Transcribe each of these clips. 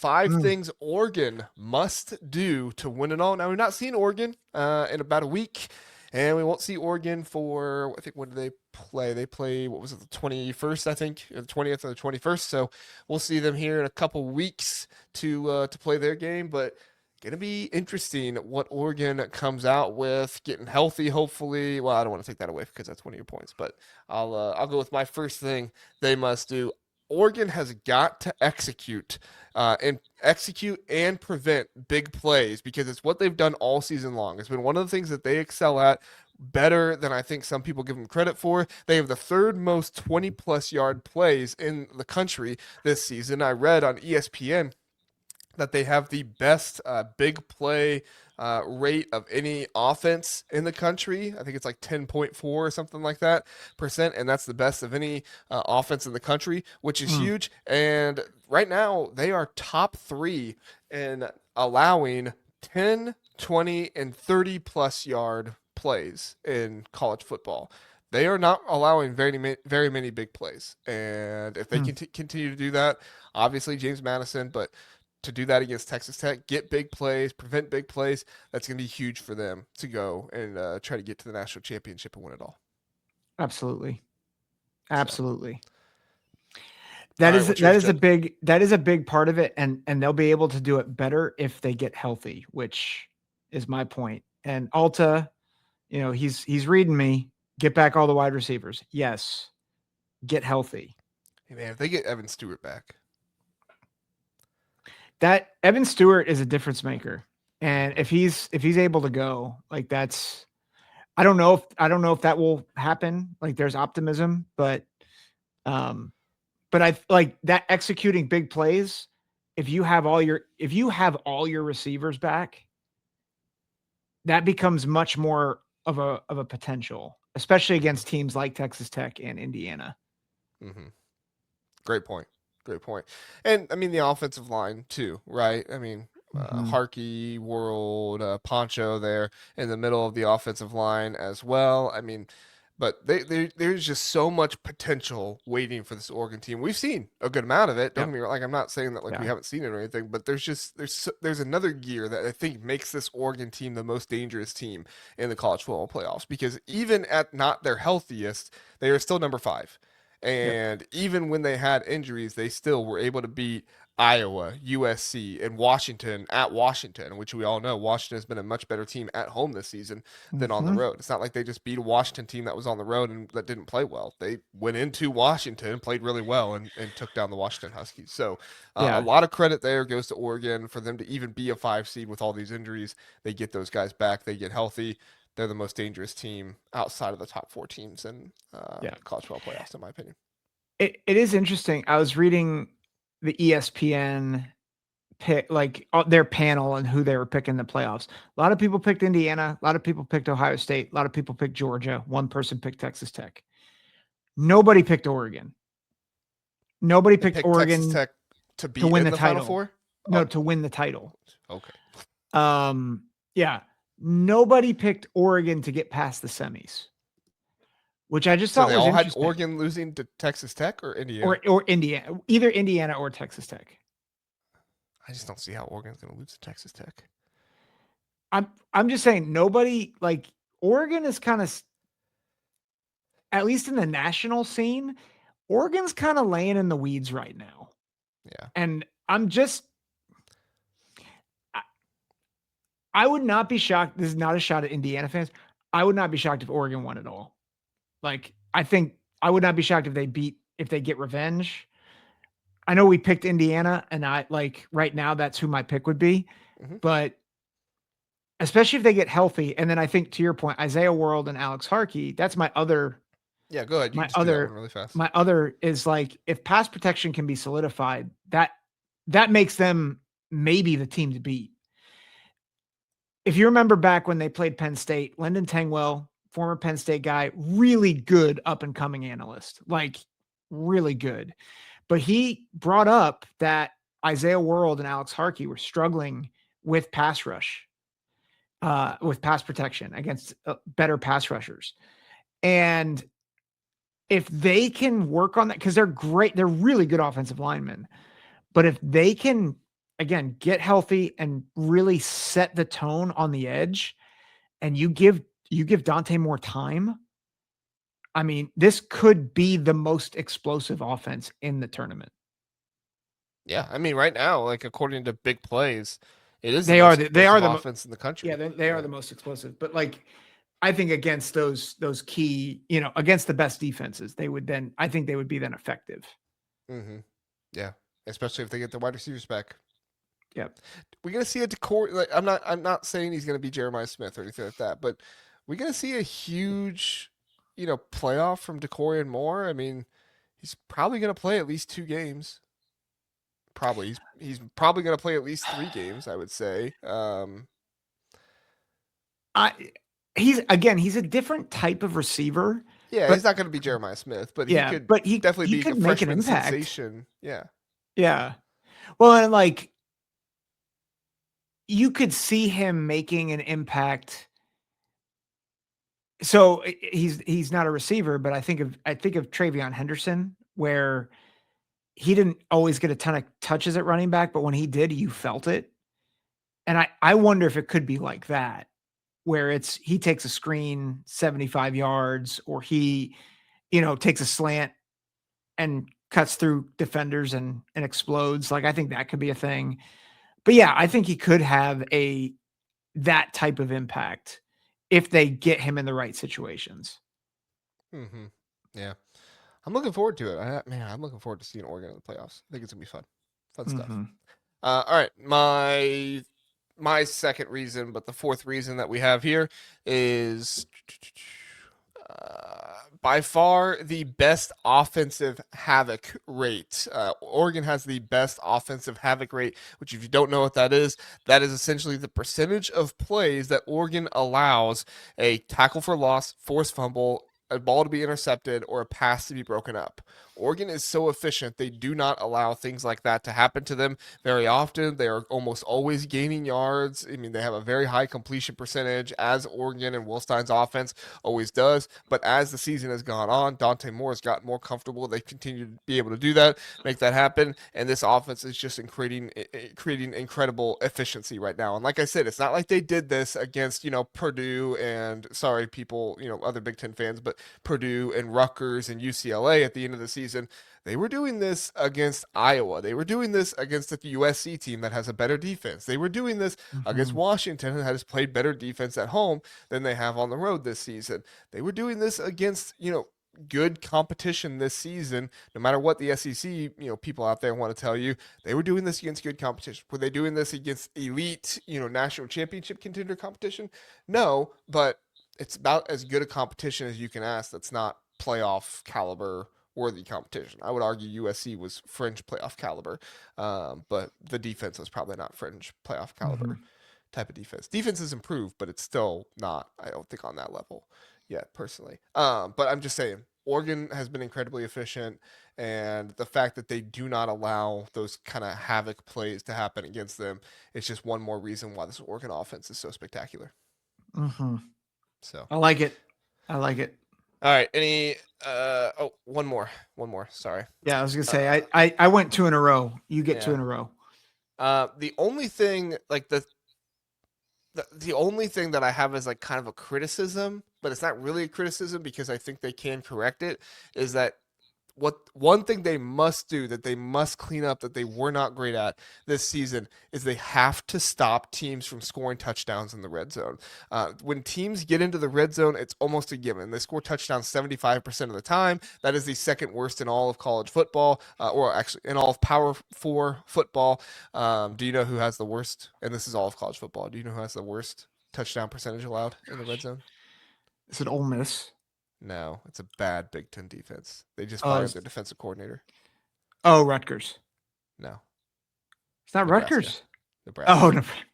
5 things Oregon must do to win it all. Now, we've not seen Oregon in about a week, and we won't see Oregon for, I think, when do they play? They play, what was it, the 21st, I think, or the 20th or the 21st. So we'll see them here in a couple weeks to play their game. But going to be interesting what Oregon comes out with, getting healthy, hopefully. Well, I don't want to take that away because that's one of your points, but I'll go with my first thing they must do. Oregon has got to execute and prevent big plays because it's what they've done all season long. It's been one of the things that they excel at better than I think some people give them credit for. They have the third most 20 plus yard plays in the country this season. I read on ESPN that they have the best big play rate of any offense in the country. I think it's like 10.4 or something like that percent, and that's the best of any offense in the country, which is huge. And right now, they are top 3 in allowing 10, 20, and 30 plus yard plays in college football. They are not allowing very many big plays, and if they continue to do that, obviously James Madison, but to do that against Texas Tech, get big plays, prevent big plays, that's going to be huge for them to go and try to get to the national championship and win it all. Absolutely. Absolutely. So. That is a big part of it. And they'll be able to do it better if they get healthy, which is my point. And Alta, he's reading me. Get back all the wide receivers. Yes. Get healthy. Hey man, if they get Evan Stewart back. That Evan Stewart is a difference maker. And if he's able to go, like that's, I don't know if that will happen. Like there's optimism, but I like that executing big plays. If you have all your receivers back, that becomes much more of a potential, especially against teams like Texas Tech and Indiana. Mm-hmm. Great point. And I mean, the offensive line too, right? I mean, Harkey, World, Poncho there in the middle of the offensive line as well. I mean, but there's just so much potential waiting for this Oregon team. We've seen a good amount of it. Don't get me wrong. Like, I'm not saying that we haven't seen it or anything, but there's another gear that I think makes this Oregon team the most dangerous team in the college football playoffs, because even at not their healthiest, they are still number 5. And even when they had injuries, they still were able to beat Iowa, USC, and Washington at Washington, which we all know Washington has been a much better team at home this season than on the road. It's not like they just beat a Washington team that was on the road and that didn't play well. They went into Washington, played really well, and took down the Washington Huskies. So a lot of credit there goes to Oregon for them to even be a 5 seed with all these injuries. They get those guys back. They get healthy. They're the most dangerous team outside of the top 4 teams in college football playoffs, in my opinion. It is interesting. I was reading the ESPN pick, like their panel and who they were picking in the playoffs. A lot of people picked Indiana. A lot of people picked Ohio State. A lot of people picked Georgia. One person picked Texas Tech. Nobody picked Oregon. Nobody picked Oregon Texas Tech to win the title. Final Four? No, to win the title. Okay. Yeah. Nobody picked Oregon to get past the semis, which I just thought was interesting. So they all had Oregon losing to Texas Tech or Indiana? Or Indiana. Either Indiana or Texas Tech. I just don't see how Oregon's going to lose to Texas Tech. I'm just saying nobody, like, Oregon is kind of, at least in the national scene, Oregon's kind of laying in the weeds right now. Yeah. And I would not be shocked. This is not a shot at Indiana fans. I would not be shocked if Oregon won it all. Like, I think I would not be shocked if they get revenge. I know we picked Indiana, and right now that's who my pick would be. Mm-hmm. But especially if they get healthy. And then I think, to your point, Isaiah World and Alex Harkey, that's my other. Yeah, go ahead. Really fast. My other is, like, if pass protection can be solidified, that makes them maybe the team to beat. If you remember back when they played Penn State, Lyndon Tangwell, former Penn State guy, really good up and coming analyst, like really good. But he brought up that Isaiah World and Alex Harkey were struggling with pass rush, with pass protection against better pass rushers. And if they can work on that, because they're great, they're really good offensive linemen. But if they can again, get healthy and really set the tone on the edge, and you give Dante Moore time, I mean, this could be the most explosive offense in the tournament. Yeah, I mean, right now, like according to big plays, it is the They are most they are explosive the offense in the yeah, country. they are the most explosive. But like, I think against those key, against the best defenses, they would then I think they would be then effective. Mm-hmm. Yeah, especially if they get the wide receivers back. Yep. We're gonna see a Dakorien. Like, I'm not saying he's gonna be Jeremiah Smith or anything like that, but we're gonna see a huge, playoff from Dakorien Moore. I mean, he's probably gonna play at least 2 games. Probably he's probably gonna play at least 3 games. I would say. I he's a different type of receiver, Yeah, he's but not gonna be Jeremiah Smith, but he yeah, could but definitely he be a could make an freshman impact. sensation. Yeah. Yeah. Well, and like you could see him making an impact. So he's not a receiver, but I think of Travion Henderson, where he didn't always get a ton of touches at running back, but when he did, you felt it. And I wonder if it could be like that, where he takes a screen 75 yards, or he, takes a slant and cuts through defenders and explodes. Like, I think that could be a thing. But yeah, I think he could have that type of impact if they get him in the right situations. Mm-hmm. Yeah. I'm looking forward to it. I'm looking forward to seeing Oregon in the playoffs. I think it's gonna be fun. Fun stuff. Mm-hmm. All right, my second reason, but the fourth reason that we have here is by far the best offensive havoc rate. Oregon has the best offensive havoc rate, which, if you don't know what that is essentially the percentage of plays that Oregon allows a tackle for loss, forced fumble, a ball to be intercepted, or a pass to be broken up. Oregon is so efficient, they do not allow things like that to happen to them very often. They are almost always gaining yards. I mean, they have a very high completion percentage, as Oregon and Will Stein's offense always does. But as the season has gone on, Dante Moore has gotten more comfortable. They continue to be able to do that, make that happen. And this offense is just creating incredible efficiency right now. And like I said, it's not like they did this against, Purdue and, sorry, people, other Big Ten fans, but Purdue and Rutgers and UCLA at the end of the season. They were doing this against Iowa. They were doing this against the USC team that has a better defense. They were doing this against Mm-hmm. Washington, and has played better defense at home than they have on the road this season. They were doing this against, good competition this season, no matter what the SEC, people out there want to tell you. They were doing this against good competition. Were they doing this against elite, national championship contender competition? No, but it's about as good a competition as you can ask that's not playoff caliber worthy competition. I would argue USC was fringe playoff caliber, but the defense was probably not fringe playoff Mm-hmm. caliber type of defense. Defense has improved, but it's still not, I don't think, on that level yet, personally. But I'm just saying, Oregon has been incredibly efficient, and the fact that they do not allow those kind of havoc plays to happen against them is just one more reason why this Oregon offense is so spectacular. Mm-hmm. So, I like it. I like it. all right, any one more. Sorry. Yeah, I was gonna say Uh, I went two in a row. You get two yeah. in a row. The only thing, like the only thing that I have is like kind of a criticism, but it's not really a criticism because I think they can correct it, is that what one thing they must do, that they must clean up, that they were not great at this season, is they have to stop teams from scoring touchdowns in the red zone. When teams get into the red zone, it's almost a given. They score touchdowns 75% of the time. That is the second worst in all of college football, or actually in all of Power Four football. Do you know who has the worst? And this is all of college football. Do you know who has the worst touchdown percentage allowed in the red zone? Is it Ole Miss? No, it's a bad Big Ten defense. They just Oh, fired their defensive coordinator. Rutgers. No, It's not Nebraska. Rutgers. Oh, Nebraska.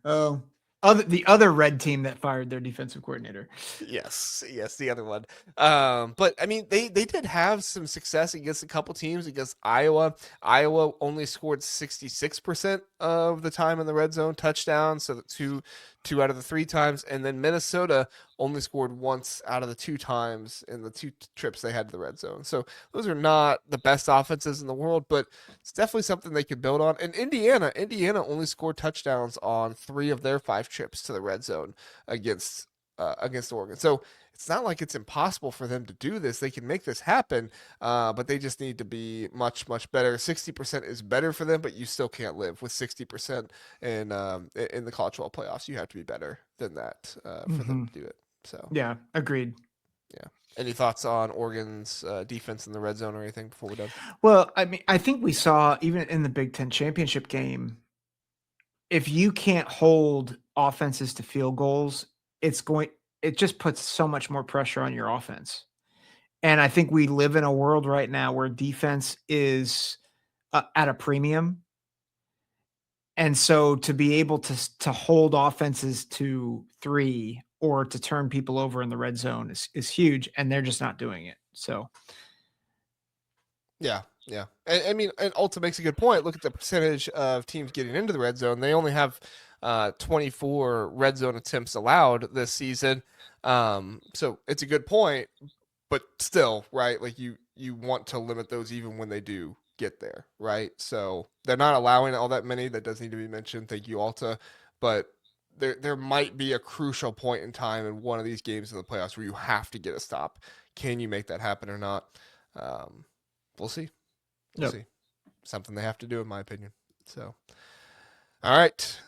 no. Oh, the other red team that fired their defensive coordinator. Yes, the other one. But I mean, they did have some success against a couple teams. Against Iowa, Iowa only scored 66% of the time in the red zone touchdowns, so two out of the three times, and then Minnesota only scored once out of the 2 times in the 2 trips they had to the red zone. So those are not the best offenses in the world, but it's definitely something they could build on. And Indiana only scored touchdowns on 3 of their 5 trips to the red zone against against Oregon. So it's not like it's impossible for them to do this. They can make this happen, but they just need to be much, much better. 60% is better for them, but you still can't live with 60% in the college football playoffs. You have to be better than that for them Hmm. to do it. So, Yeah, agreed. yeah. Any thoughts on Oregon's defense in the red zone or anything before we're done? Well, I mean, I think we saw even in the Big Ten championship game, if you can't hold offenses to field goals, it's going it just puts so much more pressure on your offense. And I think we live in a world right now where defense is at a premium. And so to be able to hold offenses to 3 or to turn people over in the red zone is huge, and they're just not doing it. So, Yeah, yeah. I mean, and Ulta makes a good point. Look at the percentage of teams getting into the red zone. They only have 24 red zone attempts allowed this season. So it's a good point, but still, right? Like you want to limit those even when they do get there, right? So they're not allowing all that many. That does need to be mentioned. Thank you, Alta. But there might be a crucial point in time in one of these games in the playoffs where you have to get a stop. Can you make that happen or not? Um, we'll see. We'll yep. see. Something they have to do, in my opinion. So, all right.